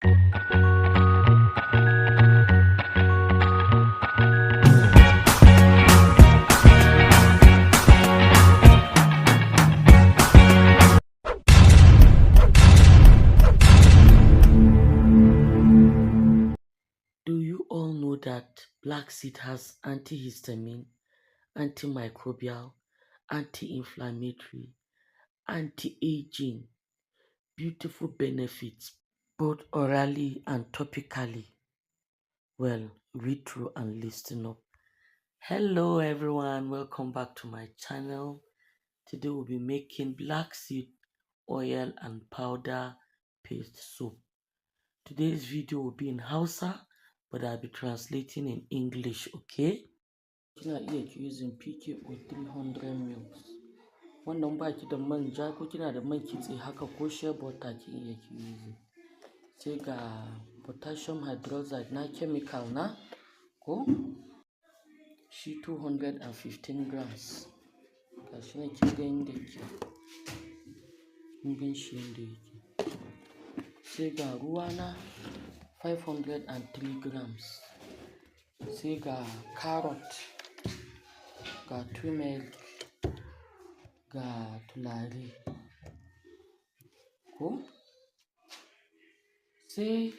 Do you all know that black seed has antihistamine, antimicrobial, anti-inflammatory, anti-aging, beautiful benefits, both orally and topically? Well, read through and listen up. Hello everyone, welcome back to my channel. Today we'll be making black seed oil and powder paste soap. Today's video will be in Hausa, but I'll be translating in English, okay? Kina iya ki using PKO 300 ml. Wannan baki da manja ko kina da man kitse haka ko shea butter ki iya ki using. Sai ga potassium hydroxide na chemical na ko shi 215 grams. Gashi nan kin ga yanda yake. Kin gan shi yanda yake. Sai ga ruwa na 503 grams. Sai ga carrot, ga turmeric, ga tulare ko. Sai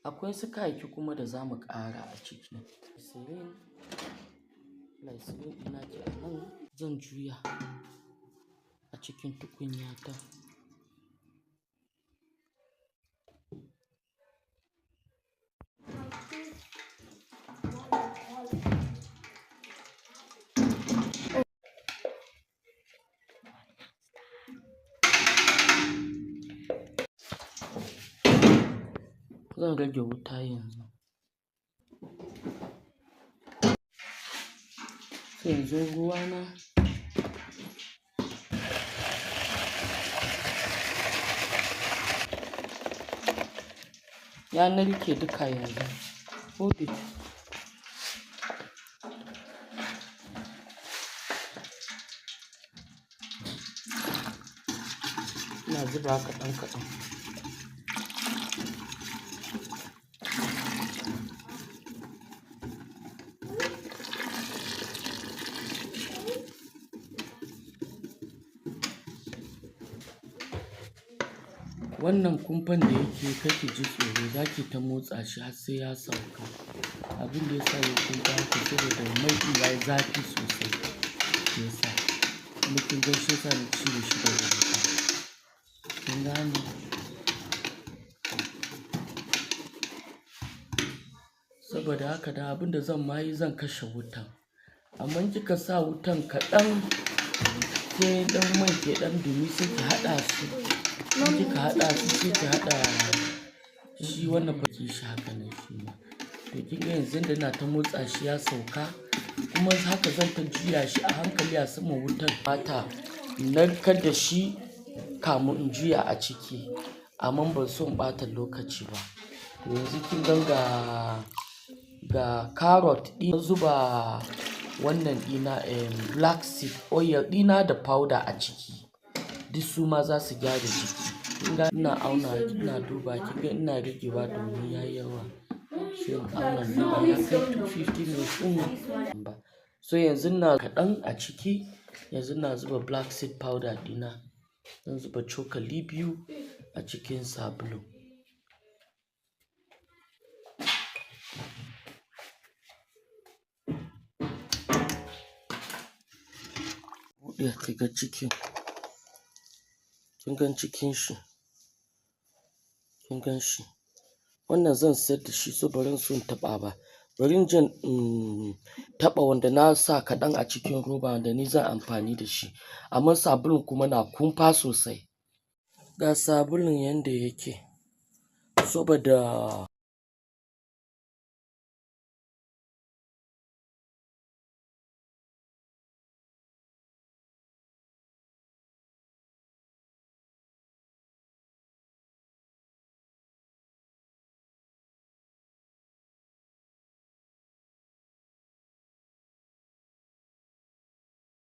akwai su kayayyaki kuma da za mu ƙara a ciki. Glycerin ɗina ke a nan zan juya a cikin tukunya ta. Zan rage wuta yanzu. Sai yanzu ruwa na ya narke duka yanzu. Hold it. Ina zuba kaɗan kaɗan. Wannan kumfan da yake kake ji tsoro za ki ta motsa shi har sai ya sauka. Abin da ya sa ya kumfa haka saboda mai ɗin yayi zafi sosai. Yasa kuma kin ga shi yasa na cire shi daga wuta. Kin gane? Saboda haka da abin da zan ma yi zan kashe wutan. Amma kika sa wutan kaɗan sai ɗan man ke ɗan dumi sai ki haɗa su. Kika haɗa su sai ki haɗa shi wannan baki shi haka nan shi ma. To kin ga yanzu da ina ta motsa shi ya sauka kuma haka zan ta juya shi a hankali a saman wutan bata narkar da shi kamun in juya a ciki. Amma ban so in ɓata lokaci ba. Yanzu kin ga carrot ɗin zuba wannan ɗina black seed oil ɗina da powder a ciki. Duk su ma za su gyara jiki. Kin ga ina auna ina duba kin ga ina ragewa domin yayi yawa. Sai in auna duba ya kai 250 ml ba. So yanzu ina kaɗan a ciki. Yanzu ina zuba black seed powder ɗina. Zan zuba cokali 2 a cikin sabulu. Buɗe kiga cikin. Kin gan cikin shi? Kin gan shi? Wannan zan sayar da shi so barin so in taɓa ba. Bari in je taɓa wanda na sa kaɗan a cikin roba wanda ni zan amfani da shi. Amma sabulun kuma na kumfa sosai. Ga sabulun yanda yake. Saboda